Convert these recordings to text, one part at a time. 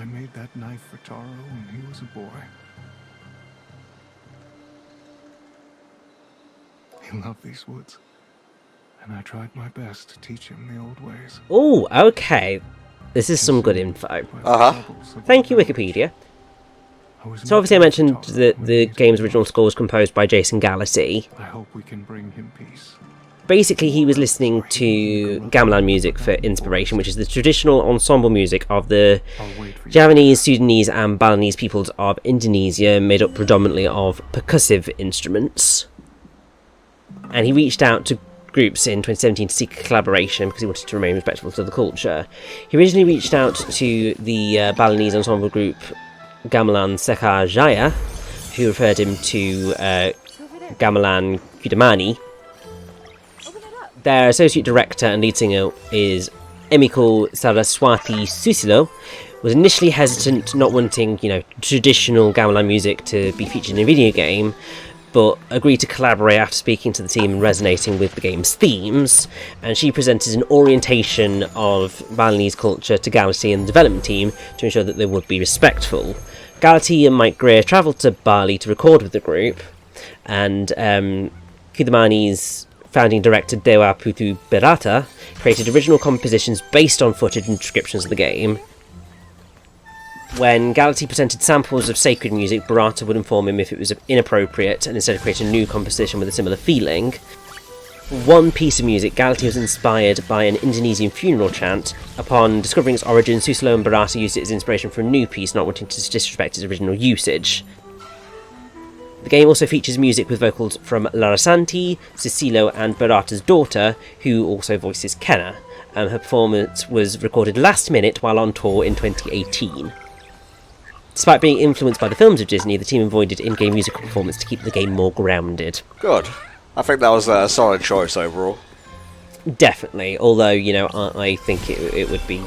I made that knife for Taro when he was a boy. He loved these woods, and I tried my best to teach him the old ways. Oh, okay. This is some good info. Thank you, Wikipedia. So obviously I mentioned that the game's original score was composed by Jason Gallaty. I hope we can bring him peace. Basically, he was listening to gamelan music for inspiration, which is the traditional ensemble music of the Javanese, Sudanese and Balinese peoples of Indonesia, made up predominantly of percussive instruments. And he reached out to groups in 2017 to seek collaboration because he wanted to remain respectful to the culture. He originally reached out to the Balinese ensemble group Gamelan Sekar Jaya, who referred him to Gamelan Kudamani. Their associate director and lead singer is Emiko Saraswati Susilo. Was initially hesitant, not wanting, traditional gamelan music to be featured in a video game, but agreed to collaborate after speaking to the team and resonating with the game's themes. And she presented an orientation of Balinese culture to Gallaty and the development team to ensure that they would be respectful. Gallaty and Mike Greer travelled to Bali to record with the group, and Kudamani's founding director Dewa Putu Berata created original compositions based on footage and descriptions of the game. When Gallaty presented samples of sacred music, Berata would inform him if it was inappropriate and instead create a new composition with a similar feeling. One piece of music, Gallaty was inspired by an Indonesian funeral chant. Upon discovering its origin, Susilo and Berata used it as inspiration for a new piece, not wanting to disrespect its original usage. The game also features music with vocals from Larasanti, Susilo and Berata's daughter, who also voices Kenna. Her performance was recorded last minute while on tour in 2018. Despite being influenced by the films of Disney, the team avoided in-game musical performance to keep the game more grounded. Good. I think that was a solid choice overall. Definitely, although, I think it would be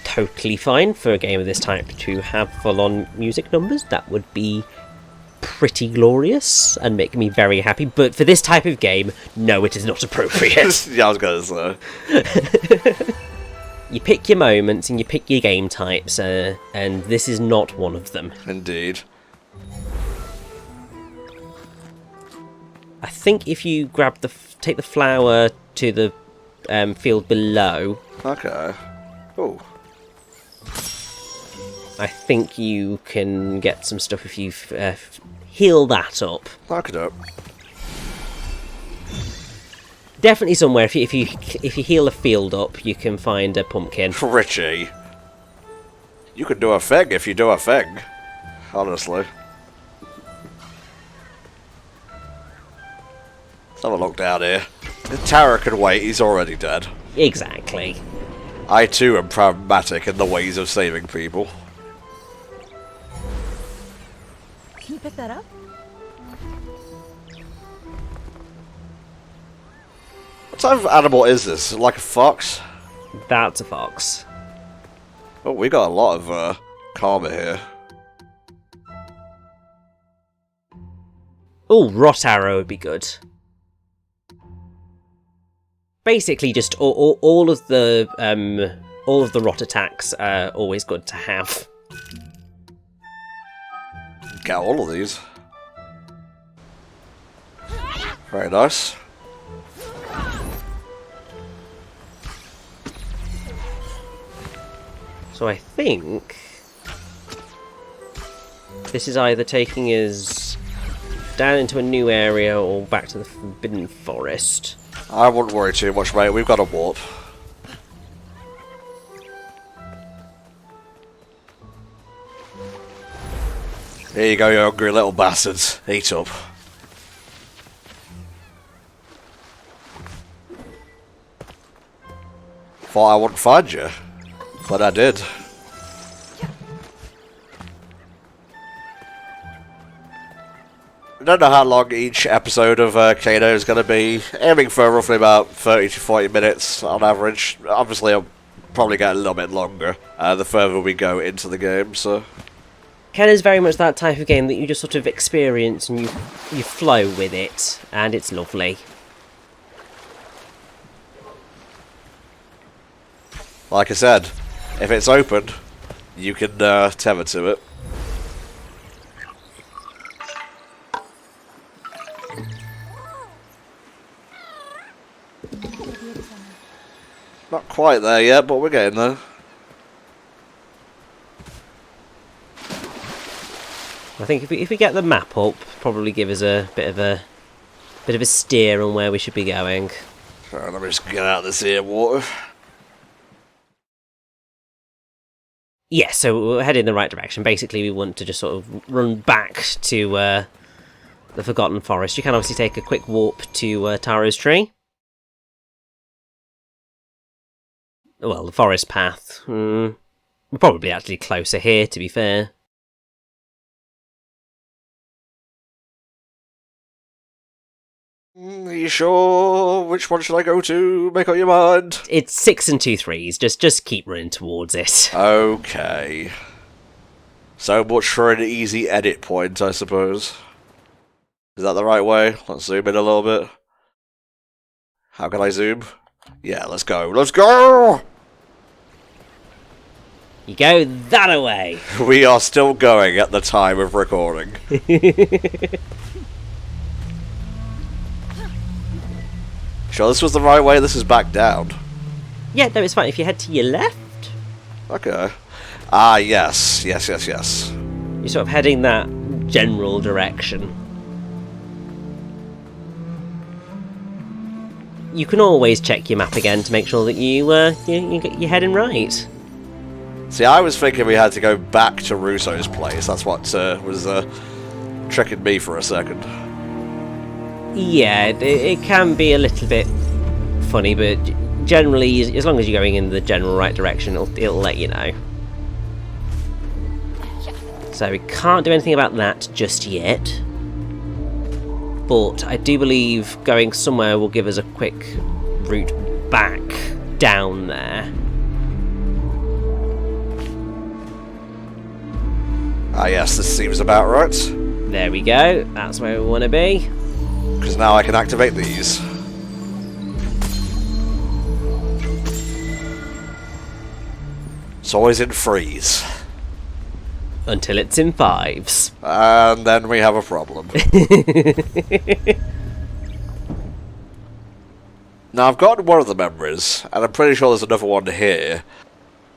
totally fine for a game of this type to have full-on music numbers. That would be pretty glorious and make me very happy, but for this type of game, no, it is not appropriate. Yeah, I was going to say. You pick your moments and you pick your game types, and this is not one of them. Indeed. I think if you take the flower to the field below. Okay. Oh. I think you can get some stuff if you heal that up. Knock it up. Definitely somewhere. If you heal a field up, you can find a pumpkin. Richie, you could do a thing if you do a thing. Honestly. Let's have a look down here. The Tara can wait. He's already dead. Exactly. I too am pragmatic in the ways of saving people. Can you pick that up? What type of animal is this? Like a fox? That's a fox. Oh, we got a lot of karma here. Oh, rot arrow would be good. Basically, just all of the rot attacks are always good to have. Get all of these. Very nice. So I think this is either taking us down into a new area or back to the Forbidden Forest. I wouldn't worry too much, mate. We've got a warp. Here you go, you hungry little bastards. Eat up. Thought I wouldn't find you, but I did. I don't know how long each episode of Kano is going to be. Aiming for roughly about 30 to 40 minutes on average. Obviously, I'll probably get a little bit longer the further we go into the game, so... Ken is very much that type of game that you just sort of experience and you flow with it, and it's lovely. Like I said, if it's open, you can tether to it. Not quite there yet, but we're getting there. I think if we get the map up, probably give us a bit of a steer on where we should be going. Alright, let me just get out of this here water. Yeah, so we're heading in the right direction. Basically, we want to just sort of run back to the Forgotten Forest. You can obviously take a quick warp to Taro's Tree. Well, the forest path. We're probably actually closer here, to be fair. Are you sure? Which one should I go to? Make up your mind. It's 6 and 2 3s. Just keep running towards it. Okay. So much for an easy edit point, I suppose. Is that the right way? Let's zoom in a little bit. How can I zoom? Yeah, let's go. Let's go! You go that away. We are still going at the time of recording. Sure, this was the right way. This is back down. Yeah, no, it's fine. If you head to your left, Okay. Ah, yes. Yes. you're sort of heading that general direction. You can always check your map again to make sure that you're heading right. See, I was thinking we had to go back to Russo's place. That's what was tricking me for a second. Yeah, it can be a little bit funny, but generally, as long as you're going in the general right direction, it'll let you know. So we can't do anything about that just yet. But I do believe going somewhere will give us a quick route back down there. Ah, yes, this seems about right. There we go. That's where we want to be. Because now I can activate these. It's always in freeze. Until it's in 5s. And then we have a problem. Now, I've got one of the memories, and I'm pretty sure there's another one here.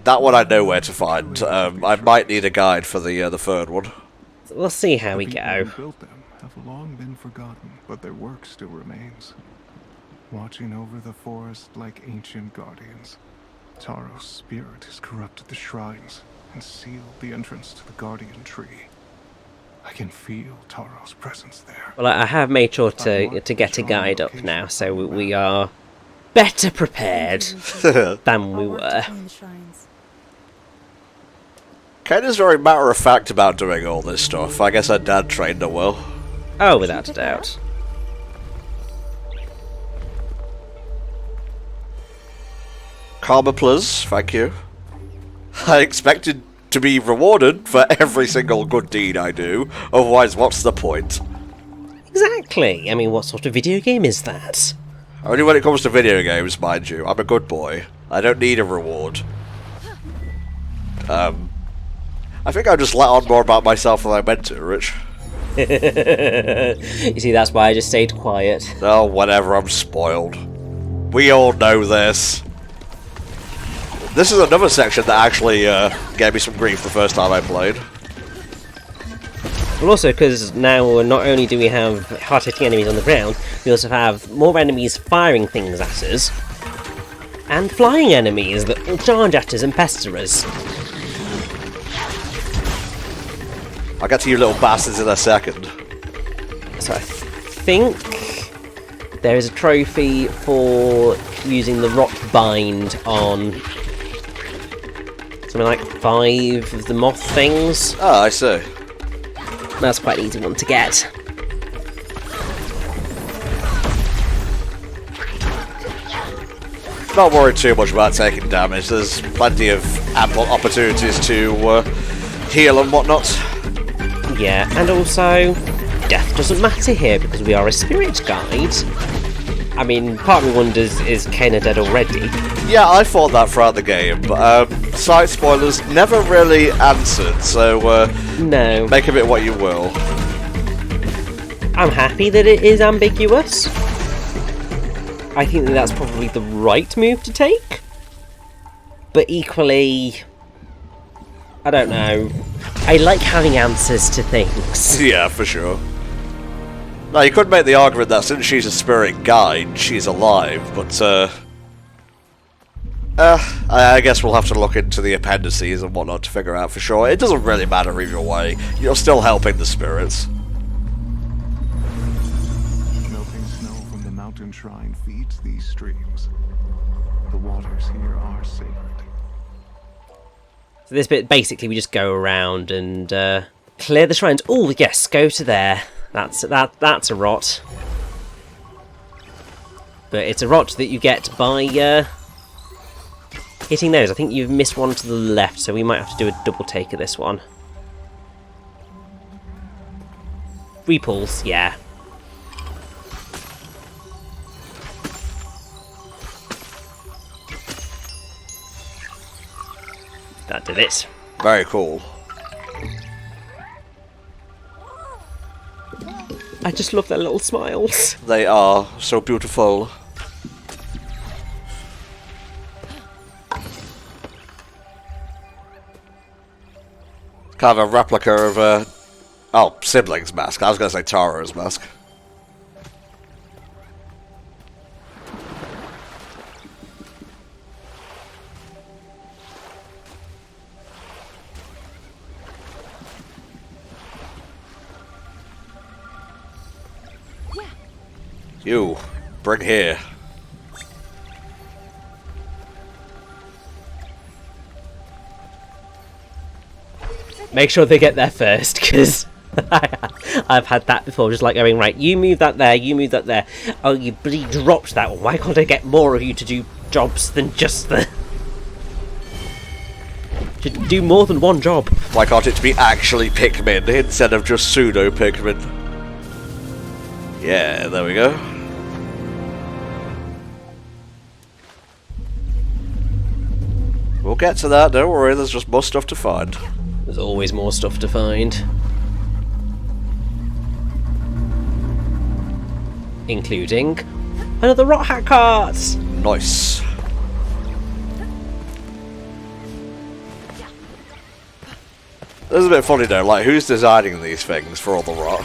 That one I know where to find. I might need a guide for the third one. We'll see how we The people go. who built them have long been forgotten, but their work still remains. Watching over the forest like ancient guardians, Taro's spirit has corrupted the shrines and sealed the entrance to the guardian tree. I can feel Taro's presence there. Well, I have made sure to get a guide up now, so we are better prepared than we were. Kenna's very matter-of-fact about doing all this stuff. I guess her dad trained her well. Oh, without a doubt. Karma plus, thank you. I expected to be rewarded for every single good deed I do, otherwise what's the point? Exactly. I mean, what sort of video game is that? Only when it comes to video games, mind you. I'm a good boy. I don't need a reward. I think I just let on more about myself than I meant to, Rich. You see, that's why I just stayed quiet. Oh, whatever, I'm spoiled. We all know this. This is another section that actually gave me some grief the first time I played. Well, also, because now not only do we have hard-hitting enemies on the ground, we also have more enemies firing things at us, and flying enemies that will charge at us and pester us. I'll get to you little bastards in a second. So I think there is a trophy for using the rock bind on something like 5 of the moth things. Oh, I see. That's quite an easy one to get. Not worried too much about taking damage. There's plenty of ample opportunities to heal and whatnot. Yeah, and also, death doesn't matter here because we are a spirit guide. I mean, part of me wonders, is Kena dead already? Yeah, I thought that throughout the game, but site spoilers never really answered, so No. make of it what you will. I'm happy that it is ambiguous. I think that that's probably the right move to take. But equally, I don't know. I like having answers to things. Yeah, for sure. Now, you could make the argument that since she's a spirit guide, she's alive, but I guess we'll have to look into the appendices and whatnot to figure out for sure. It doesn't really matter either way. You're still helping the spirits. Melting snow from the mountain shrine feeds these streams. The waters here are sacred. So this bit, basically, we just go around and clear the shrines. Oh, yes, go to there. That's a rot. But it's a rot that you get by hitting those. I think you've missed one to the left, so we might have to do a double take of this one. Repulse, yeah. That did it. Very cool. I just love their little smiles. They are so beautiful. Kind of a replica of Sibling's mask. I was going to say Tara's mask. You, bring here. Make sure they get there first, because I've had that before, just like going, right, you move that there, you move that there. Oh, you bloody dropped that one. Why can't I get more of you to do jobs than just the... to do more than one job? Why can't it be actually Pikmin instead of just pseudo Pikmin? Yeah, there we go. We'll get to that, don't worry, there's just more stuff to find. There's always more stuff to find. Including another rot hat cart! Nice. This is a bit funny though, like who's designing these things for all the rot?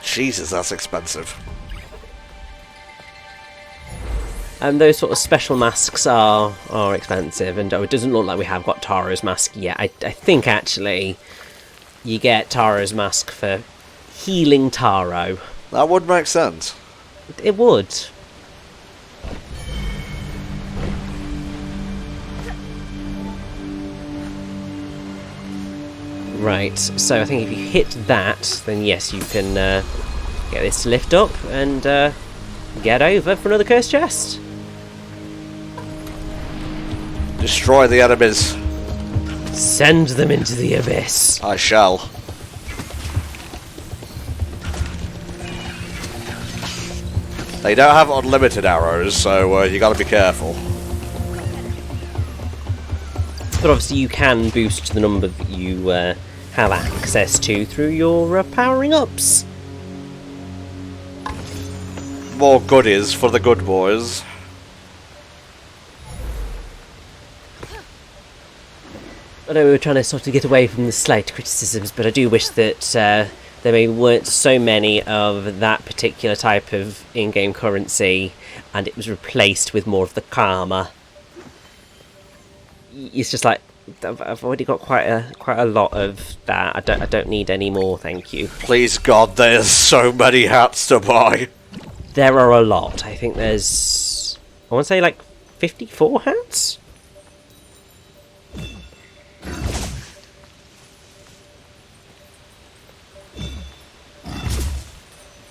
Jesus, that's expensive. And those sort of special masks are expensive, and it doesn't look like we have got Tara's mask yet. I think actually you get Tara's mask for healing Taro. That would make sense. It would. Right, so I think if you hit that, then yes, you can get this to lift up and get over for another cursed chest. Destroy the enemies. Send them into the abyss. I shall. They don't have unlimited arrows, so you gotta be careful. But obviously you can boost the number that you have access to through your powering ups. More goodies for the good boys. I know we were trying to sort of get away from the slight criticisms, but I do wish that there maybe weren't so many of that particular type of in-game currency, and it was replaced with more of the karma. It's just like, I've already got quite a lot of that. I don't need any more, thank you. Please God, there's so many hats to buy. There are a lot. I think there's, I want to say like 54 hats?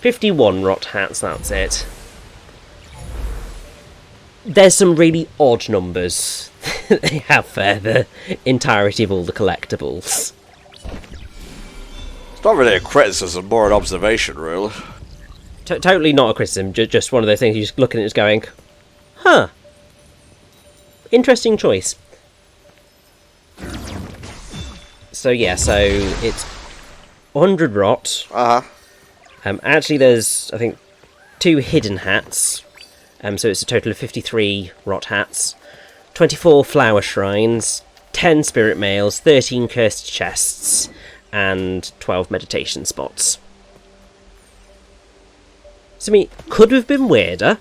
"51 rot hats, that's it. There's some really odd numbers that they have for the entirety of all the collectibles. Not really a criticism, more an observation, really. Totally not a criticism, just one of those things you're just looking at it just going, huh. Interesting choice. So yeah, so it's 100 rot. Actually, there's, I think, 2 hidden hats. So it's a total of 53 rot hats. 24 flower shrines. 10 spirit mails. 13 cursed chests. And 12 meditation spots. So, I mean, could have been weirder.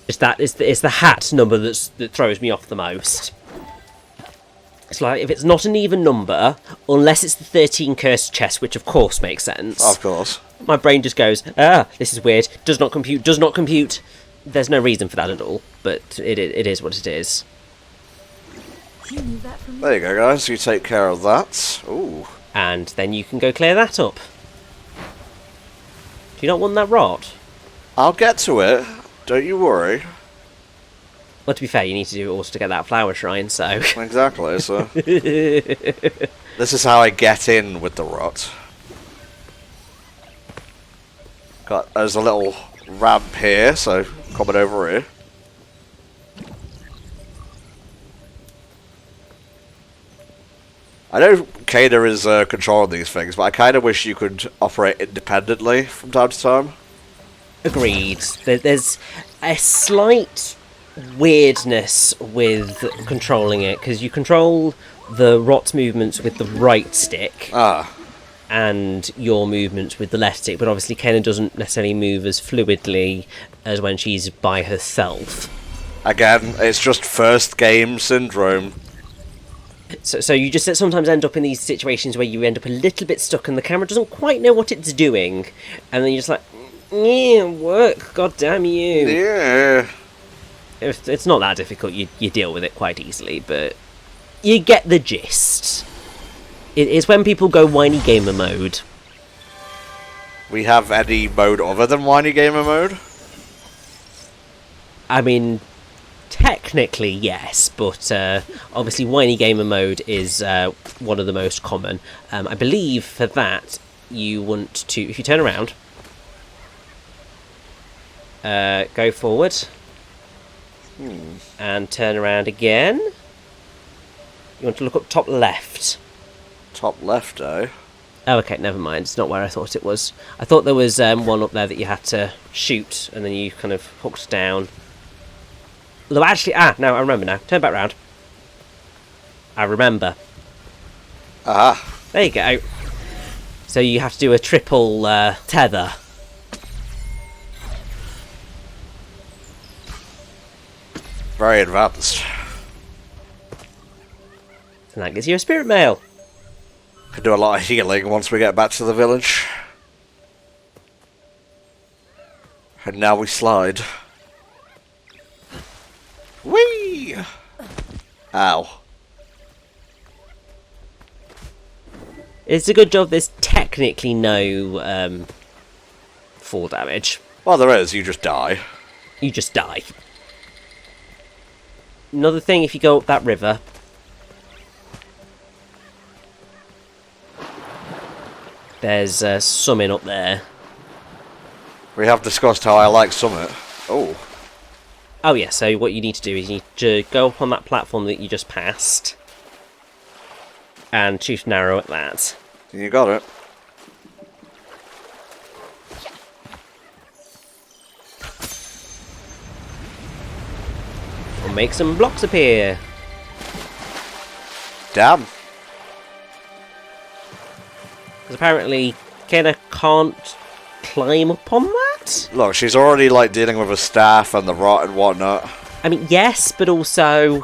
It's the hat number that throws me off the most. It's like, if it's not an even number, unless it's the 13 cursed chests, which of course makes sense. Of course. My brain just goes, this is weird, does not compute. There's no reason for that at all, but it is what it is. You need that from me? There you go, guys. You take care of that. Ooh. And then you can go clear that up. Do you not want that rot? I'll get to it. Don't you worry. Well, to be fair, you need to do it also to get that flower shrine, so... Exactly, so... This is how I get in with the rot. There's a little ramp here, so coming over here. I know Kana is controlling these things, but I kind of wish you could operate independently from time to time. Agreed. There's a slight weirdness with controlling it, because you control the rot's movements with the right stick. And your movements with the left stick, but obviously Kana doesn't necessarily move as fluidly as when she's by herself. Again, it's just first game syndrome. So you just sometimes end up in these situations where you end up a little bit stuck and the camera doesn't quite know what it's doing, and then you're just like, yeah, work, god damn you. Yeah. It's not that difficult, you deal with it quite easily, but you get the gist. It's when people go whiny gamer mode. We have any mode other than whiny gamer mode? I mean, technically yes, but obviously whiny gamer mode is one of the most common. I believe for that you want to, if you turn around, go forward, and turn around again. You want to look up top left. Top left, eh? Oh, okay, never mind. It's not where I thought it was. I thought there was one up there that you had to shoot, and then you kind of hooked down. Although actually, no, I remember now. Turn back round. I remember. Aha. There you go. So you have to do a triple tether. Very advanced. And that gives you a spirit mail. Can do a lot of healing once we get back to the village. And now we slide. Whee! Ow. It's a good job there's technically no fall damage. Well, there is, you just die. You just die. Another thing, if you go up that river, there's Summit up there. We have discussed how I like Summit. Oh. Oh yeah, so what you need to do is you need to go up on that platform that you just passed and shoot an arrow at that. You got it. Or make some blocks appear. Damn. Because apparently Kana can't climb up on that? Look, she's already like dealing with a staff and the rot and whatnot. I mean, yes, but also...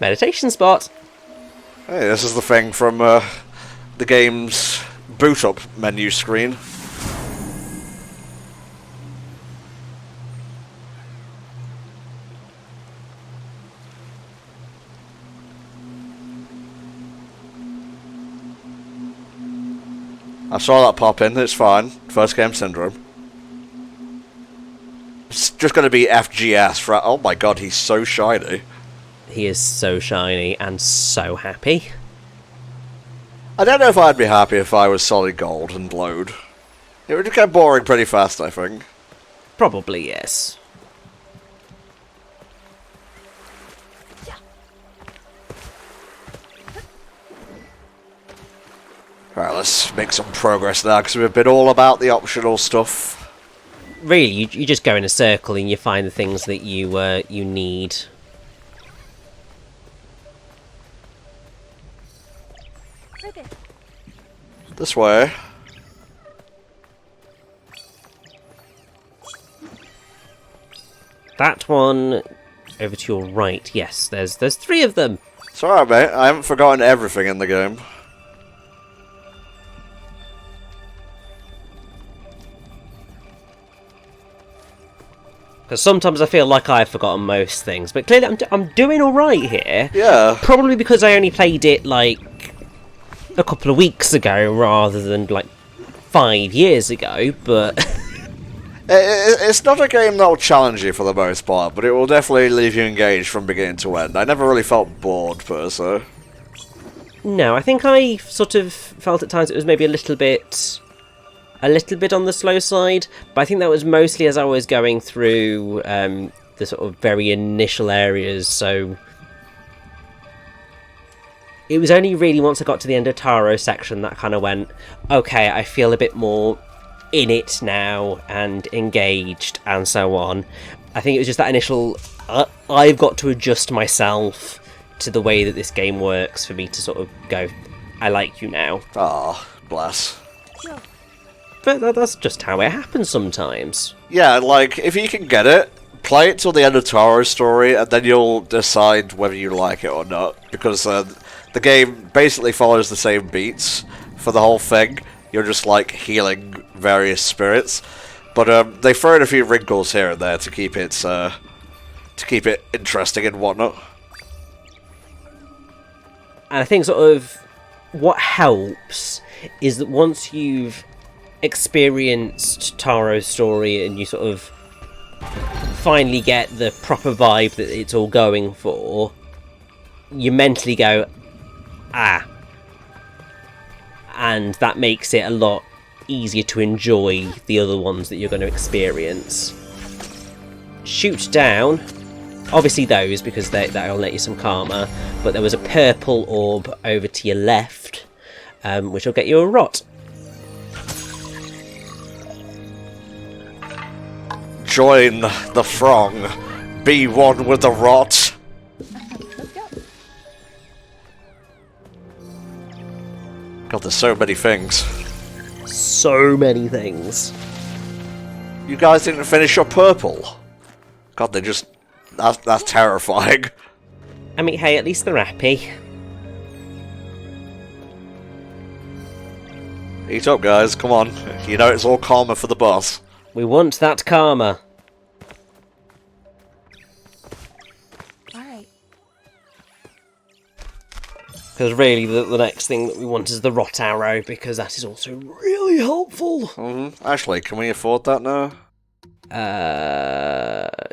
Meditation spot. Hey, this is the thing from the game's boot up menu screen. I saw that pop in, it's fine. First game syndrome. It's just going to be FGS, right? Oh my god, he's so shiny. He is so shiny and so happy. I don't know if I'd be happy if I was solid gold and glowed. It would get boring pretty fast, I think. Probably yes. Right, let's make some progress now, because we've been all about the optional stuff. Really, you just go in a circle and you find the things that you need. Right there. This way. That one over to your right. Yes, there's 3 of them. It's alright, mate. I haven't forgotten everything in the game. Because sometimes I feel like I've forgotten most things, but clearly I'm doing alright here. Yeah. Probably because I only played it, like, a couple of weeks ago, rather than, like, 5 years ago, but... It's not a game that will challenge you for the most part, but it will definitely leave you engaged from beginning to end. I never really felt bored, per se. No, I think I sort of felt at times it was maybe a little bit on the slow side, but I think that was mostly as I was going through the sort of very initial areas, so it was only really once I got to the end of Taro's section that kind of went, okay, I feel a bit more in it now and engaged and so on. I think it was just that initial, I've got to adjust myself to the way that this game works for me to sort of go, I like you now. Ah, bless. Yo. But that's just how it happens sometimes. Yeah, like, if you can get it, play it till the end of Taro's story, and then you'll decide whether you like it or not. Because the game basically follows the same beats for the whole thing. You're just, like, healing various spirits. But they throw in a few wrinkles here and there to keep it interesting and whatnot. And I think sort of what helps is that once you've experienced Taro's story and you sort of finally get the proper vibe that it's all going for, you mentally go, ah. And that makes it a lot easier to enjoy the other ones that you're going to experience. Shoot down. Obviously those, because that'll let you some karma. But there was a purple orb over to your left, which will get you a rot. Join the throng. Be one with the rot. Let's go. God, there's so many things. So many things. You guys didn't finish your purple. God, they just... That's terrifying. I mean, hey, at least they're happy. Eat up, guys. Come on. You know it's all karma for the boss. We want that karma. Alright. Because really, the next thing that we want is the rot arrow, because that is also really helpful. Actually, can we afford that now?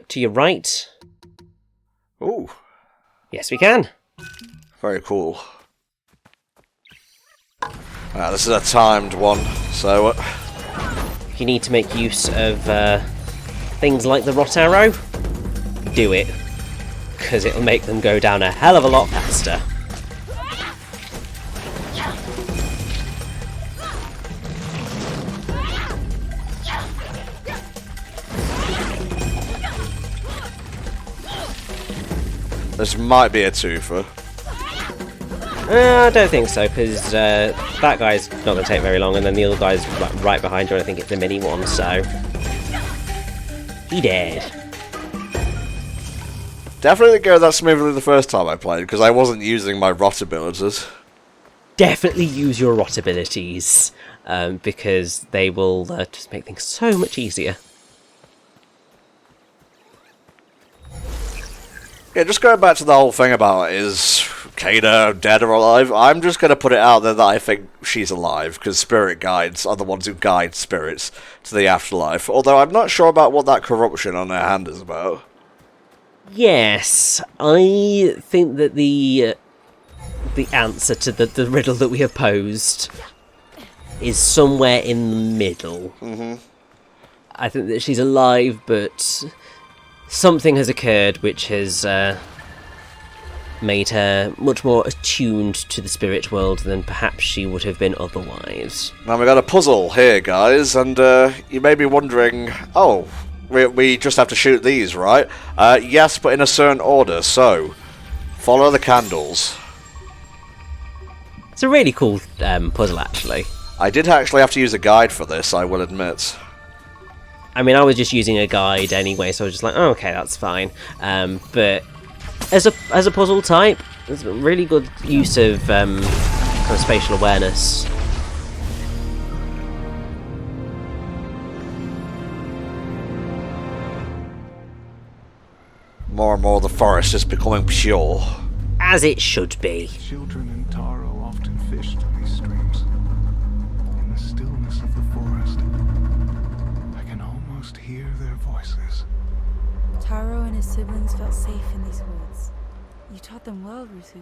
To your right. Ooh, Yes, we can. very cool. This is a timed one, so... If you need to make use of things like the rot arrow, do it. Because it'll make them go down a hell of a lot faster. This might be a twofer. I don't think so, because that guy's not going to take very long, and then the other guy's right behind you, and I think it's the mini one, so... He dead. Definitely didn't go that smoothly the first time I played, because I wasn't using my rot abilities. Definitely use your rot abilities, because they will just make things so much easier. Yeah, just going back to the whole thing about is Kana dead or alive, I'm just going to put it out there that I think she's alive, because spirit guides are the ones who guide spirits to the afterlife, although I'm not sure about what that corruption on her hand is about. Yes, I think that the answer to the riddle that we have posed is somewhere in the middle. Mm-hmm. I think that she's alive, but something has occurred which has made her much more attuned to the spirit world than perhaps she would have been otherwise. Now we got a puzzle here, guys, and you may be wondering, oh, we just have to shoot these, right? Yes, but in a certain order, so follow the candles. It's a really cool puzzle, actually. I did actually have to use a guide for this, I will admit. I mean, I was just using a guide anyway, so I was just like, oh, okay, that's fine. But as a puzzle type, it's a really good use of kind of spatial awareness. More and more the forest is becoming pure. As it should be. Children in Taro often fished in these streams. In the stillness of the forest, I can almost hear their voices. Taro and his siblings felt safe in these woods. You taught them well, Rusu.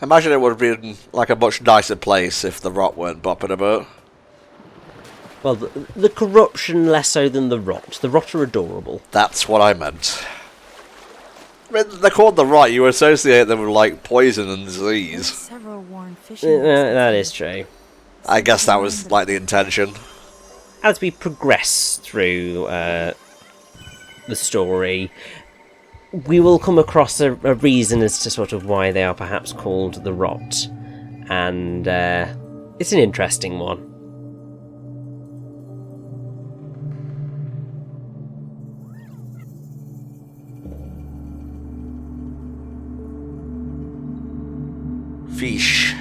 Imagine it would have been like a much nicer place if the rot weren't bopping about. Well, the corruption less so than the rot. The rot are adorable. That's what I meant. I mean, they're called the rot. You associate them with, like, poison and disease. Several worn fishing That is true. I guess that was, like, the intention. As we progress through the story, we will come across a reason as to sort of why they are perhaps called the rot. And it's an interesting one. Fish.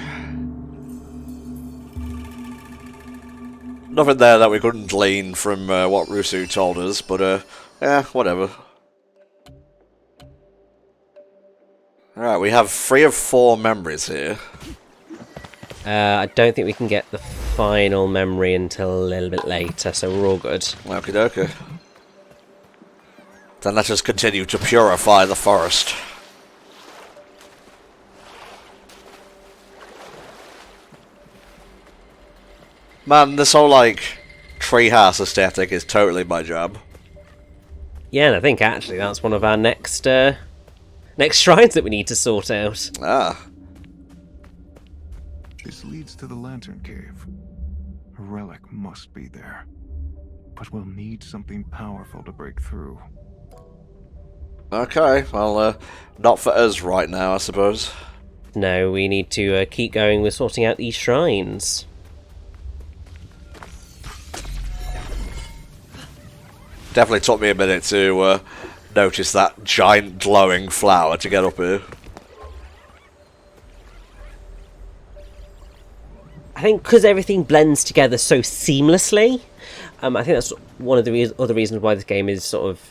Nothing there that we couldn't glean from what Rusu told us, but yeah, whatever. Alright, we have 3 of 4 memories here. I don't think we can get the final memory until a little bit later, so we're all good. Okie dokie. Then let us continue to purify the forest. Man, this whole, like, treehouse aesthetic is totally my jam. Yeah, and I think actually that's one of our next shrines that we need to sort out. Ah. This leads to the Lantern Cave. A relic must be there. But we'll need something powerful to break through. Okay, well, not for us right now, I suppose. No, we need to keep going with sorting out these shrines. Definitely took me a minute to notice that giant glowing flower to get up here. I think because everything blends together so seamlessly, I think that's one of the other reasons why this game is sort of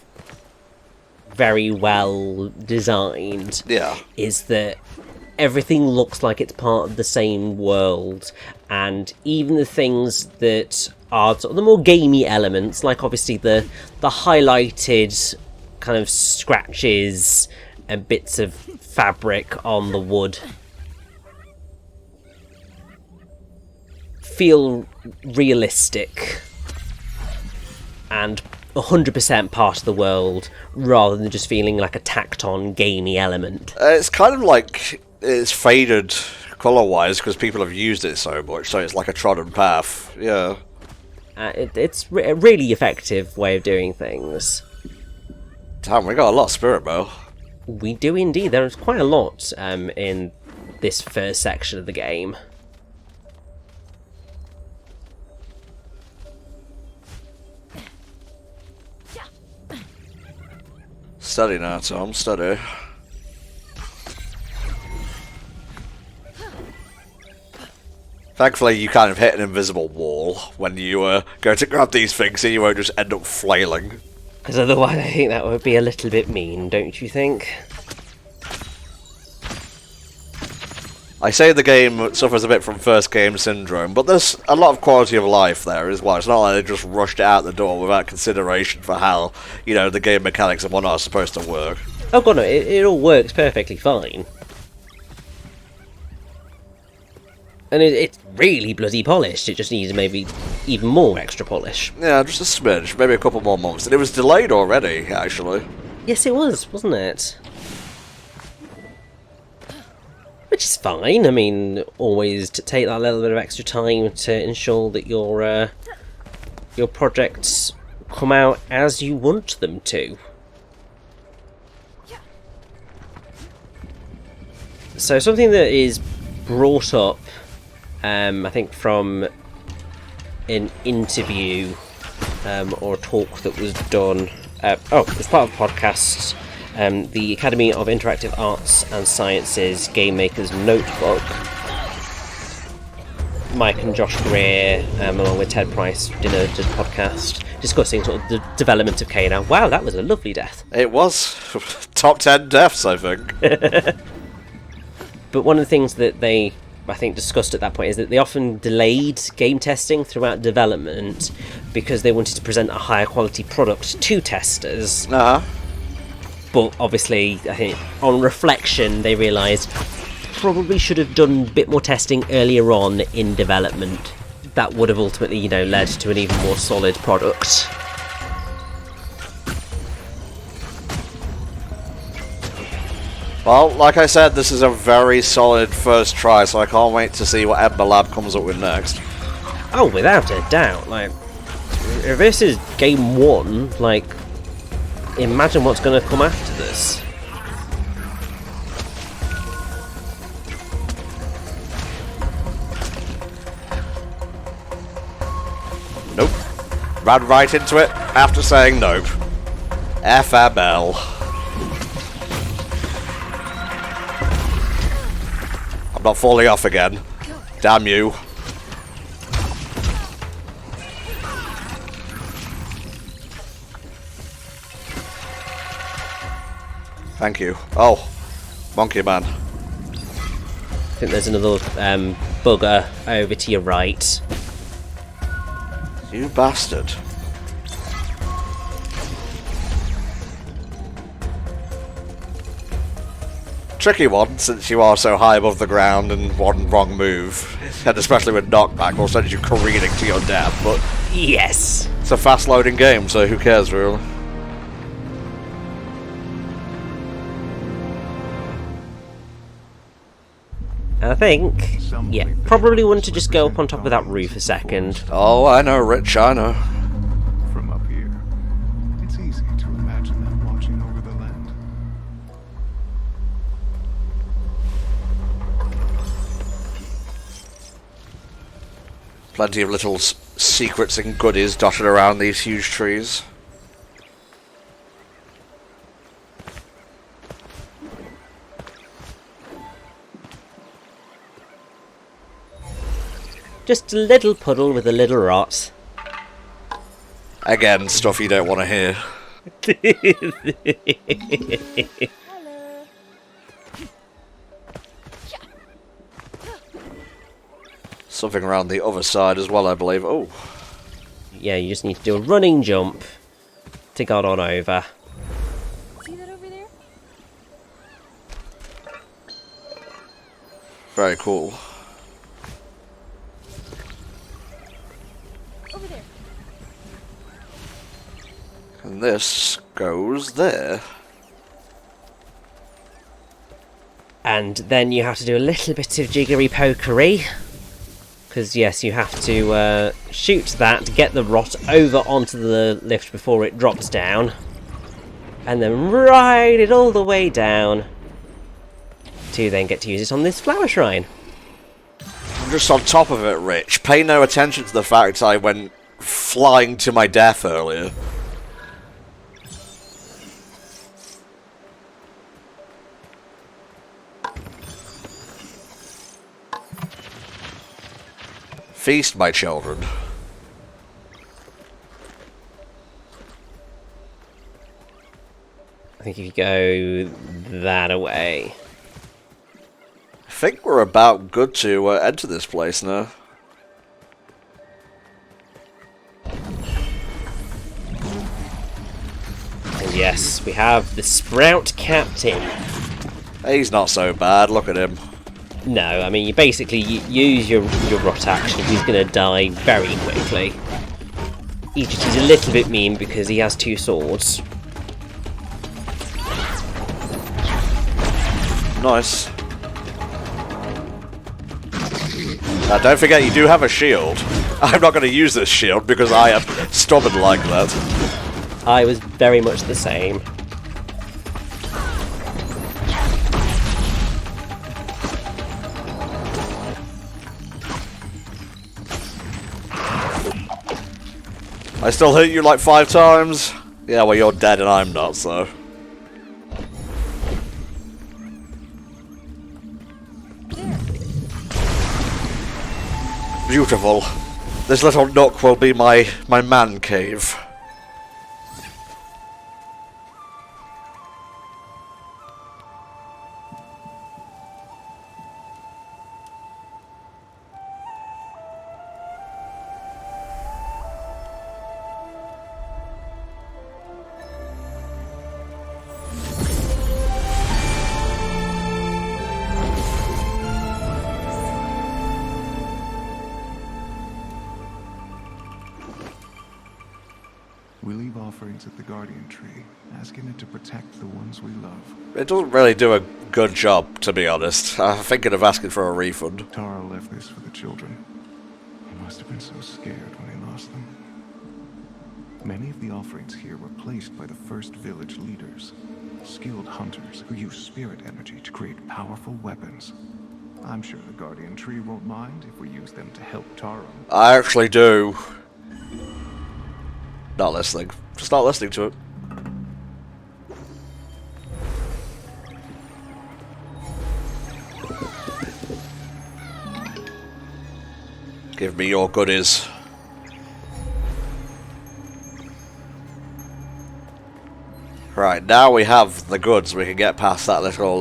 very well designed. Yeah. Is that everything looks like it's part of the same world, and even the things that are sort of the more gamey elements, like obviously the highlighted kind of scratches and bits of fabric on the wood, feel realistic and 100% part of the world, rather than just feeling like a tacked on gamey element. It's kind of like it's faded colour-wise because people have used it so much, so it's like a trodden path. Yeah. It's a really effective way of doing things. Damn, we got a lot of spirit bow. We do indeed. There's quite a lot in this first section of the game. Steady now, Tom, steady. Thankfully, you kind of hit an invisible wall when you go to grab these things, and you won't just end up flailing. Because otherwise I think that would be a little bit mean, don't you think? I say the game suffers a bit from first game syndrome, but there's a lot of quality of life there as well. It's not like they just rushed it out the door without consideration for how, the game mechanics and whatnot are supposed to work. Oh god, no, it all works perfectly fine. And it's really bloody polished. It just needs maybe even more extra polish. Yeah, just a smidge, maybe a couple more months. And it was delayed already, actually. Yes, it was, wasn't it? Which is fine. I mean, always to take that little bit of extra time to ensure that your projects come out as you want them to. So something that is brought up, I think from an interview or a talk that was done. As part of the podcast. The Academy of Interactive Arts and Sciences Game Maker's Notebook. Mike and Josh Greer, along with Ted Price, did a podcast discussing sort of the development of K-Now. Wow, that was a lovely death. It was. Top 10 deaths, I think. But one of the things that they, I think, discussed at that point is that they often delayed game testing throughout development because they wanted to present a higher quality product to testers. Uh-huh. But obviously, I think on reflection, they realised probably should have done a bit more testing earlier on in development. That would have ultimately, led to an even more solid product. Well, like I said, this is a very solid first try, so I can't wait to see what Ember Lab comes up with next. Oh, without a doubt. Like, if this is game one, imagine what's going to come after this. Nope. Ran right into it after saying nope. FML. I'm not falling off again. Damn you. Thank you. Oh, Monkey Man. I think there's another bugger over to your right. You bastard. Tricky one, since you are so high above the ground and one wrong move, and especially with knockback, will send you careening to your death, but Yes! it's a fast loading game, so who cares really? I think, probably want to just go up on top of that roof a second. Oh, I know, Rich, I know. From up here, it's easy to imagine them watching over the land. Plenty of little secrets and goodies dotted around these huge trees. Just a little puddle with a little rot. Again, stuff you don't want to hear. Hello. Something around the other side as well, I believe. Oh, Yeah, you just need to do a running jump to get on over. See that over there? very cool. Over there. And this goes there. And then you have to do a little bit of jiggery pokery. Because yes, you have to shoot that, get the rot over onto the lift before it drops down. And then ride it all the way down. To then get to use it on this flower shrine. I'm just on top of it, Rich. Pay no attention to the fact I went flying to my death earlier. Feast, my children. I think if you go that away. think we're about good to enter this place now. And yes, we have the Sprout Captain. He's not so bad, look at him. No, I mean, you basically use your rot action, he's going to die very quickly. He's a little bit mean because he has 2 swords. Nice. Now don't forget you do have a shield. I'm not going to use this shield because I am stubborn like that. I was very much the same. I still hit you like 5 times? Yeah, well you're dead and I'm not, so... Beautiful. This little nook will be my man cave. We leave offerings at the Guardian Tree, asking it to protect the ones we love. It doesn't really do a good job, to be honest. I'm thinking of asking for a refund. Taro left this for the children. He must have been so scared when he lost them. Many of the offerings here were placed by the first village leaders, skilled hunters who use spirit energy to create powerful weapons. I'm sure the Guardian Tree won't mind if we use them to help Taro. I actually do. Not listening. Just not listening to it. Give me your goodies. Right, now we have the goods. We can get past that little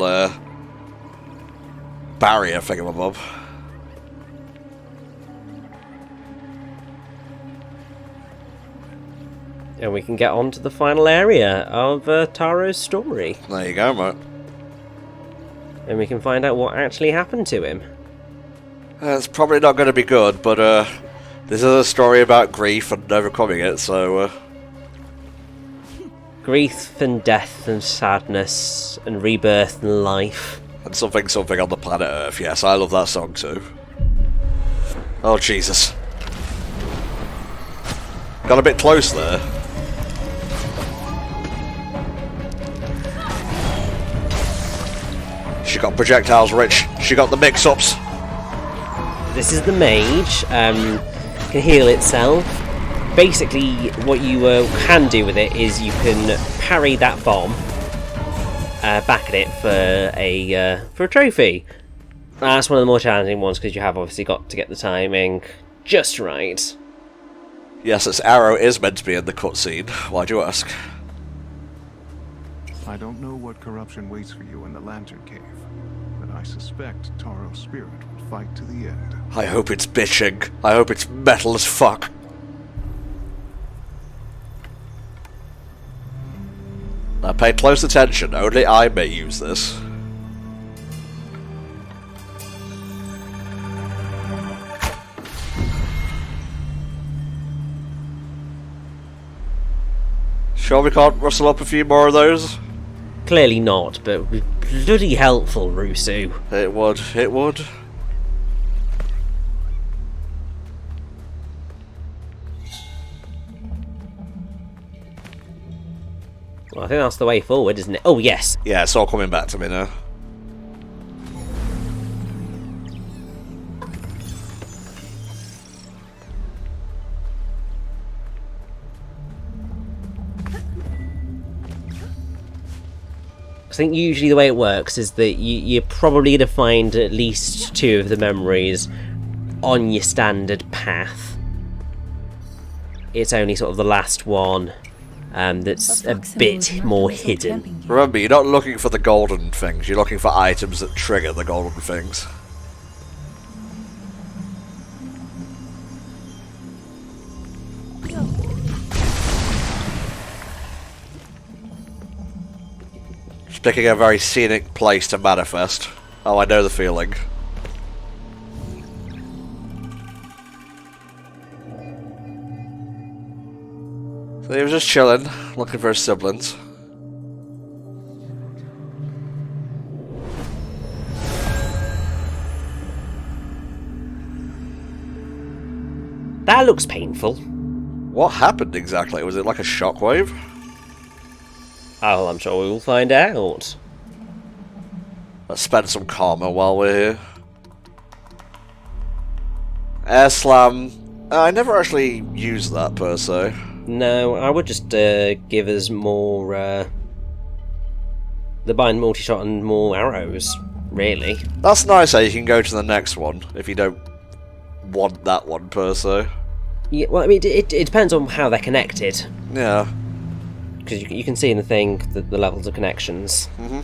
barrier thingamabob. And we can get on to the final area of Taro's story. There you go, mate. And we can find out what actually happened to him. It's probably not going to be good, but this is a story about grief and overcoming it, so... Grief and death and sadness and rebirth and life. And something something on the planet Earth, yes, I love that song too. Oh, Jesus. Got a bit close there. She got projectiles, Rich. She got the mix-ups. This is the mage. Can heal itself. Basically, what you can do with it is you can parry that bomb back at it for a trophy. That's one of the more challenging ones because you have obviously got to get the timing just right. Yes, this arrow is meant to be in the cutscene. Why'd you ask? I don't know what corruption waits for you in the Lantern Cave, but I suspect Taro's spirit will fight to the end. I hope it's bitching. I hope it's metal as fuck. Now pay close attention, only I may use this. Sure we can't rustle up a few more of those? Clearly not, but it would be bloody helpful, Rusu. It would, it would. Well, I think that's the way forward, isn't it? Oh, yes. Yeah, it's all coming back to me now. I think usually the way it works is that you're probably going to find at least 2 of the memories on your standard path. It's only sort of the last one that's a bit more hidden. Remember, you're not looking for the golden things, you're looking for items that trigger the golden things. Just picking a very scenic place to manifest. Oh, I know the feeling. So he was just chilling, looking for his siblings. That looks painful. What happened exactly? Was it like a shockwave? Oh, I'm sure we will find out. Let's spend some karma while we're here. Air slam. I never actually used that per se. No, I would just give us more the bind multi-shot and more arrows, really. That's nice how you can go to the next one if you don't want that one per se. Yeah, well, I mean, it depends on how they're connected. Yeah. Because you can see in the thing the levels of connections. Mm-hmm.